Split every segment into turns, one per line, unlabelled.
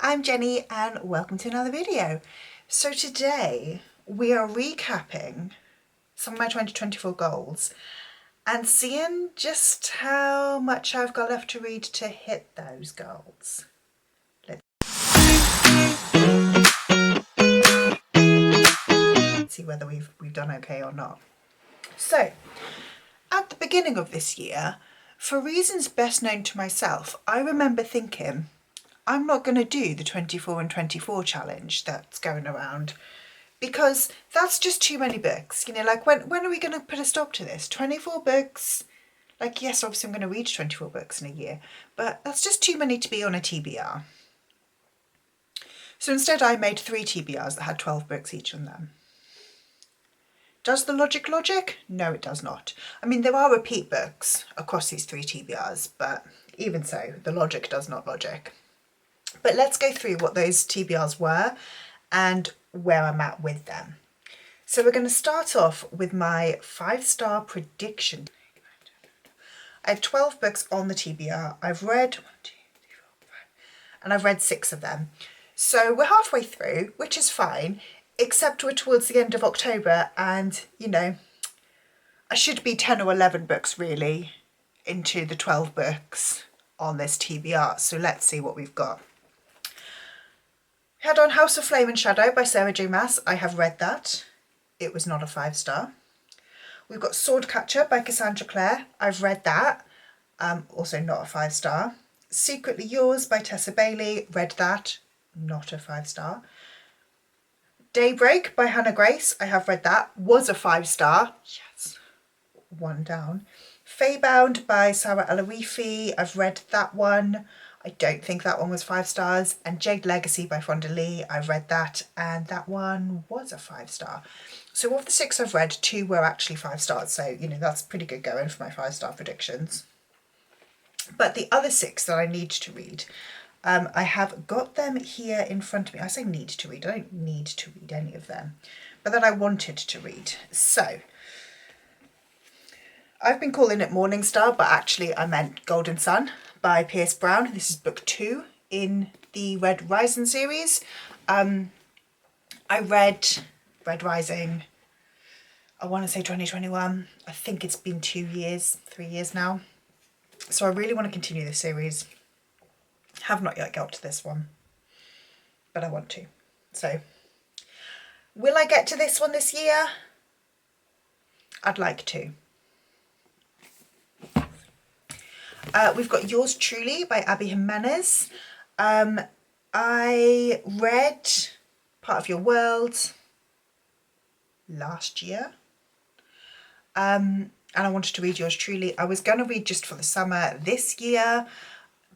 I'm Jenny and welcome to another video. So today we are recapping some of my 2024 goals and seeing just how much I've got left to read to hit those goals. Let's see whether we've done okay or not. So at the beginning of this year, for reasons best known to myself, I remember thinking, I'm not going to do the 24 and 24 challenge that's going around because that's just too many books. You know, like when are we going to put a stop to this? 24 books? Like, yes, obviously I'm going to read 24 books in a year, but that's just too many to be on a TBR. So instead I made 3 TBRs that had 12 books each on them. Does the logic? No, it does not. I mean, there are repeat books across these 3 TBRs, but even so, the logic does not logic. But let's go through what those TBRs were and where I'm at with them. So we're going to start off with my 5-star prediction. I had 12 books on the TBR. I've read 1, 2, 3, 4, 5, and I've read 6 of them. So we're halfway through, which is fine, except we're towards the end of October and, you know, I should be 10 or 11 books really into the 12 books on this TBR. So let's see what we've got. Head on House of Flame and Shadow by Sarah J Maas. I have read that. It was not a 5-star. We've got Swordcatcher by Cassandra Clare. I've read that. Also not a 5-star. Secretly Yours by Tessa Bailey. Read that. Not a 5-star. Daybreak by Hannah Grace. I have read that. Was a 5-star. Yes. 1 down. Feybound by Sarah Alawifi. I've read that one. I don't think that one was 5 stars. And Jade Legacy by Fonda Lee. I've read that and that one was a 5-star. So of the 6 I've read, 2 were actually 5 stars. So, you know, that's pretty good going for my 5-star predictions. But the other 6 that I need to read, I have got them here in front of me. I say need to read, I don't need to read any of them, but that I wanted to read. So I've been calling it Morning Star, but actually I meant Golden Sun by Pierce Brown. This is book 2 in the Red Rising series. I read Red Rising, I want to say 2021. I think it's been 3 years now. So I really want to continue this series. Have not yet got to this one, but I want to. So will I get to this one this year? I'd like to. We've got Yours Truly by Abby Jimenez. I read Part of Your World last year. And I wanted to read Yours Truly. I was going to read Just for the Summer this year,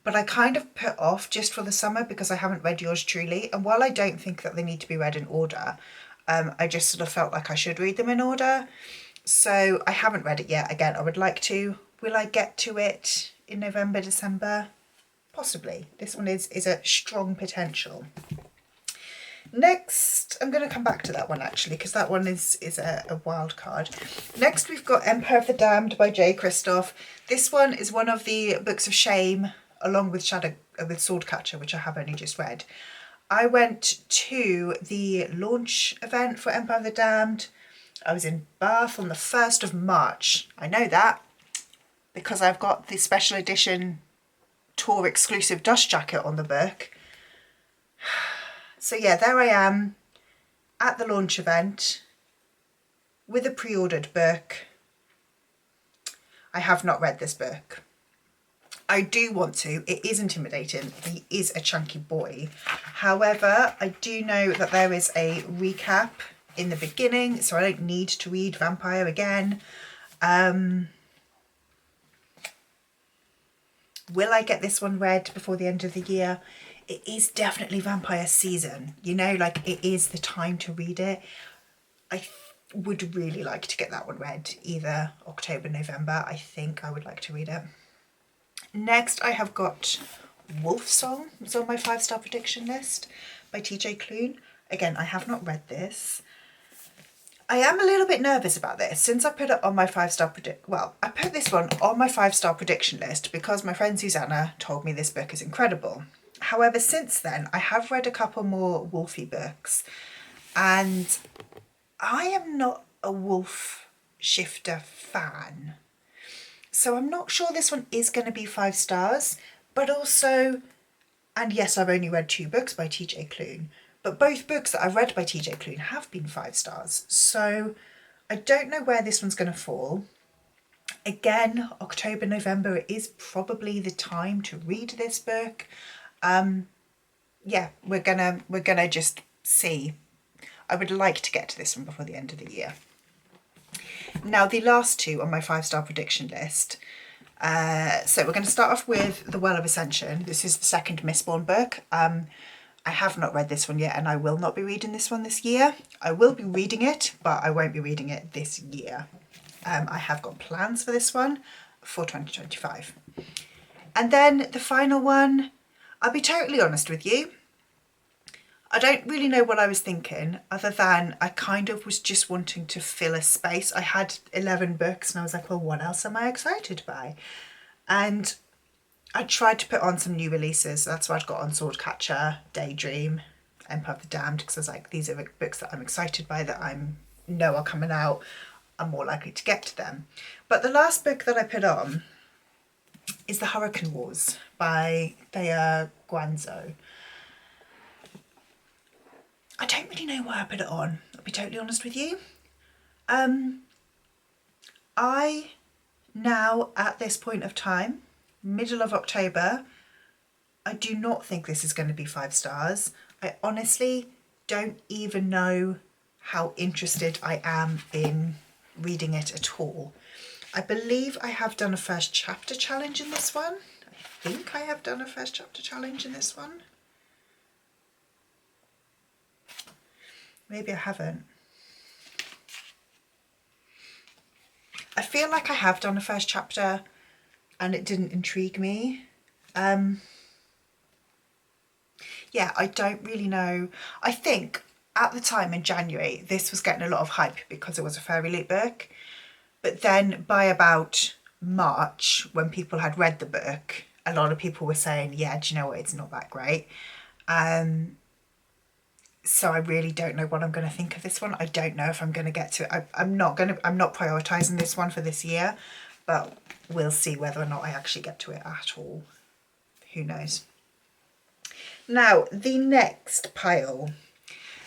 but I kind of put off Just for the Summer because I haven't read Yours Truly. And while I don't think that they need to be read in order, I just sort of felt like I should read them in order. So I haven't read it yet. Again, I would like to. Will I get to it in November, December? Possibly. This one is a strong potential. Next, I'm going to come back to that one actually, because that one is a wild card. Next, we've got Empire of the Damned by J. Christoph. This one is one of the books of shame, along with Swordcatcher, which I have only just read. I went to the launch event for Empire of the Damned. I was in Bath on the 1st of March. I know that because I've got the special edition tour exclusive dust jacket on the book. So yeah, there I am at the launch event with a pre-ordered book. I have not read this book. I do want to. It is intimidating. He is a chunky boy. However, I do know that there is a recap in the beginning, so I don't need to read Vampire again. Will I get this one read before the end of the year? It is definitely vampire season, you know, like it is the time to read it. I would really like to get that one read, either October, November. I think I would like to read it. Next, I have got Wolf Song. It's on my 5-star prediction list by TJ Klune. Again, I have not read this. I am a little bit nervous about this since I put it on my 5-star I put this one on my 5-star prediction list because my friend Susanna told me this book is incredible. However, since then, I have read a couple more Wolfie books, and I am not a Wolf Shifter fan. So I'm not sure this one is going to be 5 stars, but also, and yes, I've only read 2 books by TJ Klune, but both books that I've read by TJ Klune have been 5 stars. So I don't know where this one's going to fall. Again, October, November is probably the time to read this book. Yeah, we're gonna just see. I would like to get to this one before the end of the year. Now, the last 2 on my 5-star prediction list. So we're going to start off with The Well of Ascension. This is the second Mistborn book. I have not read this one yet, and I will not be reading this one this year. I will be reading it, but I won't be reading it this year. I have got plans for this one for 2025. And then the final one, I'll be totally honest with you. I don't really know what I was thinking, other than I kind of was just wanting to fill a space. I had 11 books and I was like, well, what else am I excited by? And I tried to put on some new releases. That's what I've got on Swordcatcher, Daydream, Empire of the Damned, because I was like, these are books that I'm excited by, that I know are coming out. I'm more likely to get to them. But the last book that I put on is The Hurricane Wars by Thea Guanzo. I don't really know why I put it on, I'll be totally honest with you. I now, at this point of time, middle of October, I do not think this is going to be 5 stars. I honestly don't even know how interested I am in reading it at all. I believe I have done a first chapter challenge in this one. I think I have done a first chapter challenge in this one. Maybe I haven't. I feel like I have done a first chapter and it didn't intrigue me. Yeah, I don't really know. I think at the time in January, this was getting a lot of hype because it was a Fairy Loot book. But then by about March, when people had read the book, a lot of people were saying, yeah, do you know what, it's not that great. So I really don't know what I'm going to think of this one. I don't know if I'm going to get to it. I'm not prioritising this one for this year, but we'll see whether or not I actually get to it at all. Who knows? Now, the next pile.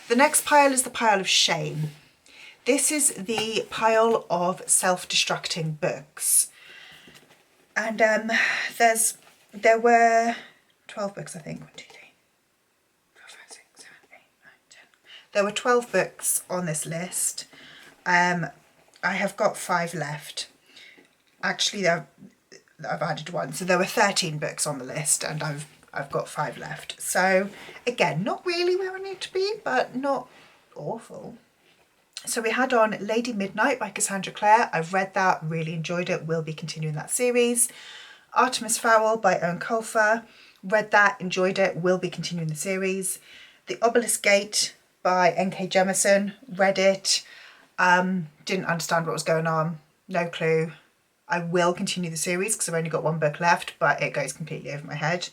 The next pile is the pile of shame. This is the pile of self-destructing books. And there were 12 books, I think. 1, 2, 3, 4, 5, 6, 7, 8, 9, 10. There were 12 books on this list. I have got 5 left. Actually, I've added 1. So there were 13 books on the list, and I've got 5 left. So again, not really where I need to be, but not awful. So we had on Lady Midnight by Cassandra Clare. I've read that, really enjoyed it, will be continuing that series. Artemis Fowl by Owen Colfer. Read that, enjoyed it, will be continuing the series. The Obelisk Gate by N.K. Jemisin. Read it, didn't understand what was going on, no clue. I will continue the series because I've only got 1 book left, but it goes completely over my head.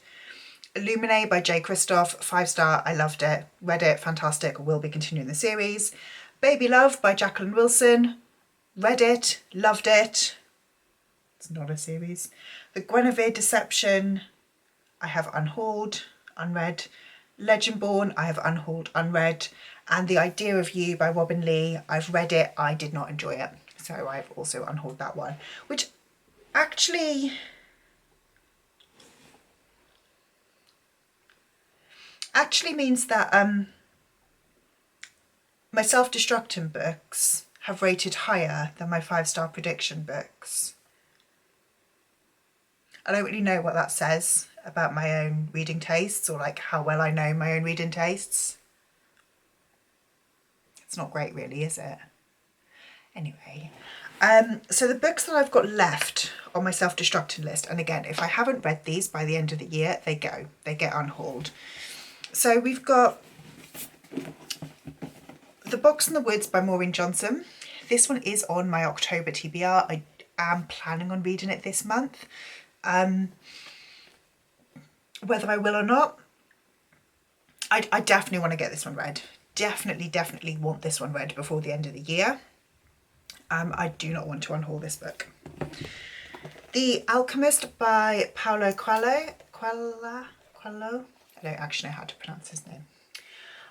Illuminae by J. Christoph, 5-star, I loved it, read it, fantastic, will be continuing the series. Baby Love by Jacqueline Wilson, read it, loved it. It's not a series. The Guinevere Deception, I have unhauled, unread. Legendborn, I have unhauled, unread. And The Idea of You by Robin Lee, I've read it, I did not enjoy it. So I've also unhauled that one, which actually means that my self-destructing books have rated higher than my 5-star prediction books. I don't really know what that says about my own reading tastes, or like how well I know my own reading tastes. It's not great really, is it? Anyway, so the books that I've got left on my self-destructing list, and again, if I haven't read these by the end of the year, they get unhauled. So we've got The Box in the Woods by Maureen Johnson. This one is on my October TBR. I am planning on reading it this month. Whether I will or not, I definitely want to get this one read. Definitely want this one read before the end of the year. I do not want to unhaul this book. The Alchemist by Paulo Coelho. I don't actually know how to pronounce his name.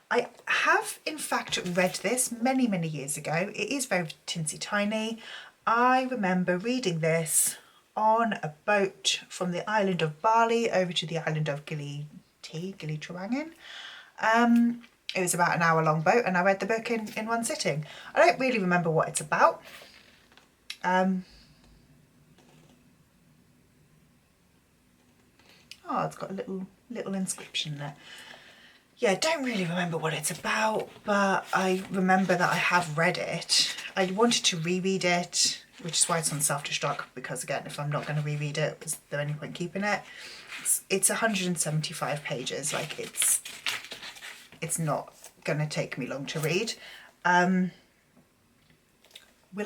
I have in fact read this many years ago. It is very teensy tiny. I remember reading this on a boat from the island of Bali over to the island of Gili-Trawangan. It was about an hour-long boat, and I read the book in one sitting. I don't really remember what it's about. Oh, it's got a little inscription there. Yeah, I don't really remember what it's about, but I remember that I have read it. I wanted to reread it, which is why it's on self-destruct, because again, if I'm not going to reread it, is there any point keeping it? It's 175 pages, like it's not going to take me long to read. Will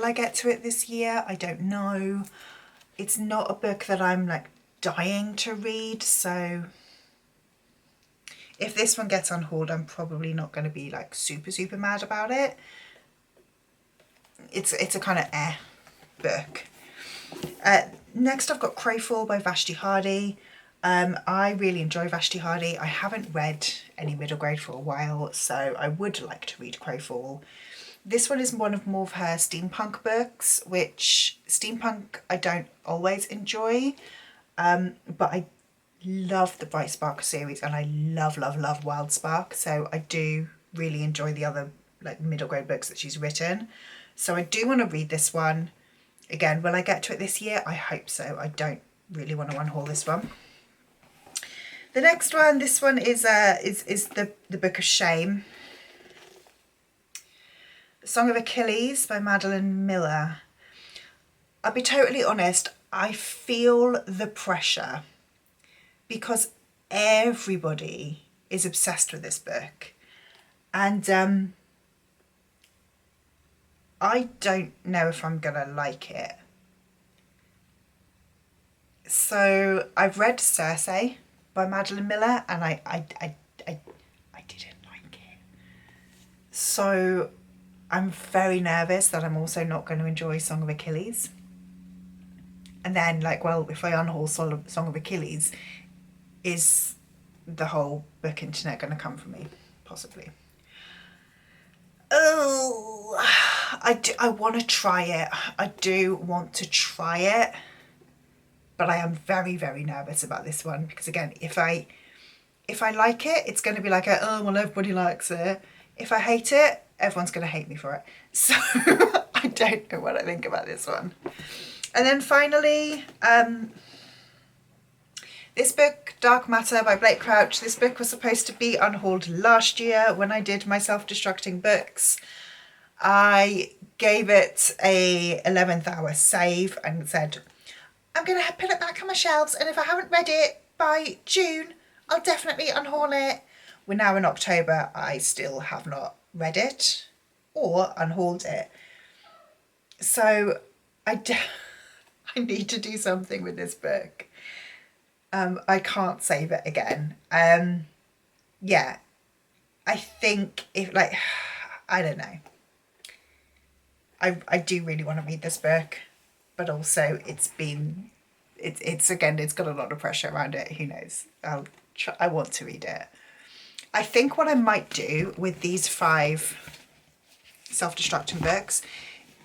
I get to it this year? I don't know. It's not a book that I'm like dying to read, so if this one gets unhauled, I'm probably not going to be like super mad about it. It's a kind of book. Next I've got Crowfall by Vashti Hardy. I really enjoy Vashti Hardy. I haven't read any middle grade for a while, so I would like to read Crowfall. This one is one of more of her steampunk books, which steampunk I don't always enjoy, but I love the Bright Spark series, and I love Wild Spark, so I do really enjoy the other like middle grade books that she's written. So I do want to read this one. Again, will I get to it this year? I hope so. I don't really want to unhaul this one. The next one, this one is the Book of Shame. Song of Achilles by Madeline Miller. I'll be totally honest, I feel the pressure because everybody is obsessed with this book, and I don't know if I'm gonna like it. So I've read Circe by Madeline Miller, and I didn't like it. So I'm very nervous that I'm also not going to enjoy Song of Achilles. And then, like, well, if I unhaul Song of Achilles, is the whole book internet going to come for me? Possibly. Oh, I want to try it. I do want to try it. But I am very nervous about this one, because again, if I like it, it's going to be like oh well, everybody likes it. If I hate it, everyone's going to hate me for it. So I don't know what I think about this one. And then finally, this book, Dark Matter by Blake Crouch. This book was supposed to be unhauled last year when I did my self-destructing books. I gave it a 11th hour save and said, I'm going to put it back on my shelves, and if I haven't read it by June, I'll definitely unhaul it. We're now in October. I still have not read it or unhauled it. So I need to do something with this book. I can't save it again. Yeah, I think if like, I don't know. I do really want to read this book, but also it's again, it's got a lot of pressure around it. Who knows? I want to read it. I think what I might do with these 5 self-destructing books,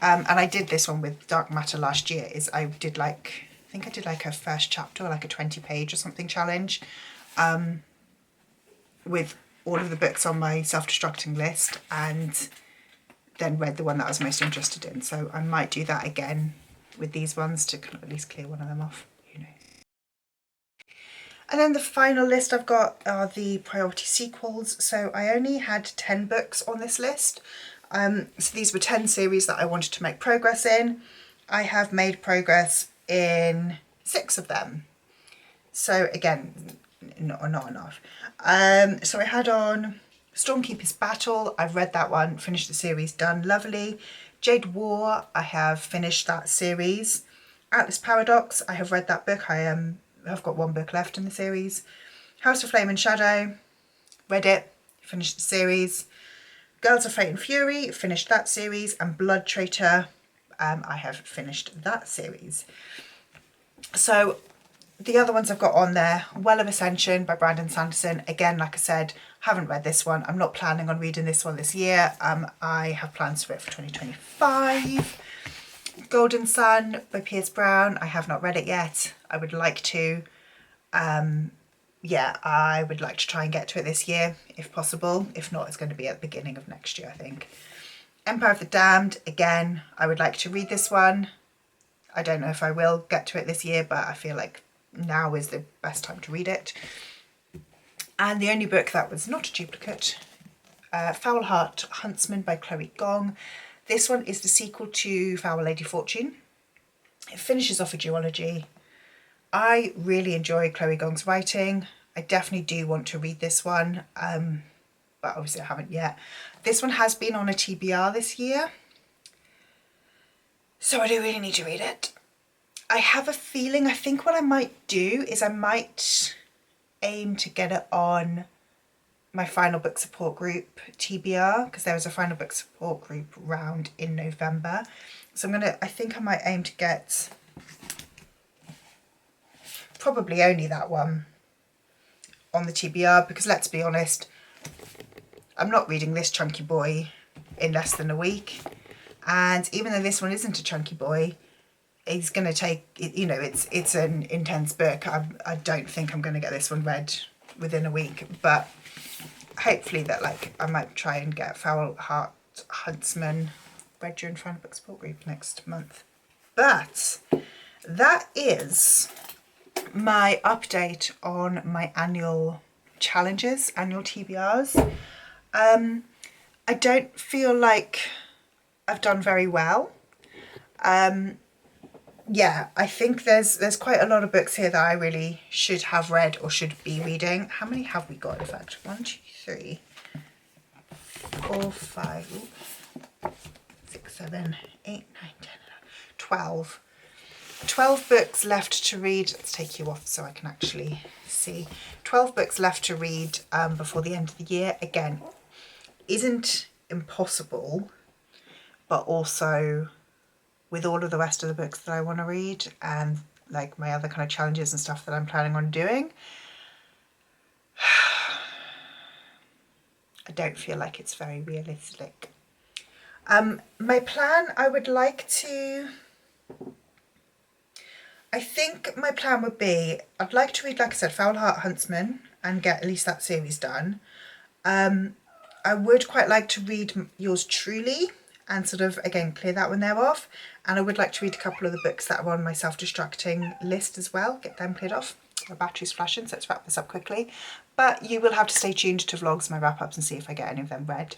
and I did this one with Dark Matter last year, is I think I did like a first chapter, like a 20-page or something challenge, with all of the books on my self-destructing list, and then read the one that I was most interested in. So I might do that again with these ones to kind of at least clear one of them off. Who knows? And then the final list I've got are the priority sequels. So I only had 10 books on this list. So these were 10 series that I wanted to make progress in. I have made progress in 6 of them. So again, not enough. So I had on Stormkeeper's Battle. I've read that one, finished the series, done, lovely. Jade War, I have finished that series. Atlas Paradox, I have read that book. I have got 1 book left in the series. House of Flame and Shadow, read it, finished the series. Girls of Fate and Fury, finished that series. And Blood Traitor, I have finished that series. So the other ones I've got on there, Well of Ascension by Brandon Sanderson. Again, like I said, haven't read this one. I'm not planning on reading this one this year. I have plans for it for 2025. Golden Sun by Pierce Brown. I have not read it yet. I would like to. Yeah, I would like to try and get to it this year if possible. If not, it's going to be at the beginning of next year, I think. Empire of the Damned. Again, I would like to read this one. I don't know if I will get to it this year, but I feel like now is the best time to read it. And the only book that was not a duplicate, Foul Heart Huntsman by Chloe Gong. This one is the sequel to Foul Lady Fortune. It finishes off a duology. I really enjoy Chloe Gong's writing. I definitely do want to read this one, but obviously I haven't yet. This one has been on a TBR this year, so I do really need to read it. I have a feeling, I think what I might do is I might aim to get it on my final book support group TBR, because there was a final book support group round in November. So I think I might aim to get probably only that one on the TBR, because let's be honest, I'm not reading this chunky boy in less than a week. And even though this one isn't a chunky boy, it's going to take, you know, it's an intense book. I don't think I'm going to get this one read within a week, but hopefully that, like, I might try and get Foul Heart Huntsman read during Final Book Support Group next month. But that is my update on my annual challenges, annual TBRs. I don't feel like I've done very well. Yeah, I think there's quite a lot of books here that I really should have read or should be reading. How many have we got, in fact? 1, 2, 3, 4, 5, 6, 7, 8, 9, 10, 12. 12 books left to read. Let's take you off so I can actually see. 12 books left to read before the end of the year. Again, isn't impossible, but also with all of the rest of the books that I want to read and like my other kind of challenges and stuff that I'm planning on doing, I don't feel like it's very realistic. My plan, I think my plan would be, I'd like to read, like I said, Foul Heart Huntsman and get at least that series done. I would quite like to read Yours Truly and sort of, again, clear that one there off. And I would like to read a couple of the books that are on my self-destructing list as well, get them cleared off. My battery's flashing, so let's wrap this up quickly. But you will have to stay tuned to vlogs, my wrap-ups, and see if I get any of them read.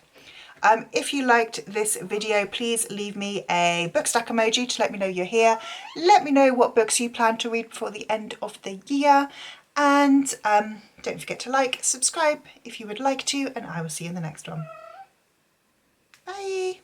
If you liked this video, please leave me a book stack emoji to let me know you're here. Let me know what books you plan to read before the end of the year. And don't forget to like, subscribe if you would like to, and I will see you in the next one. Bye.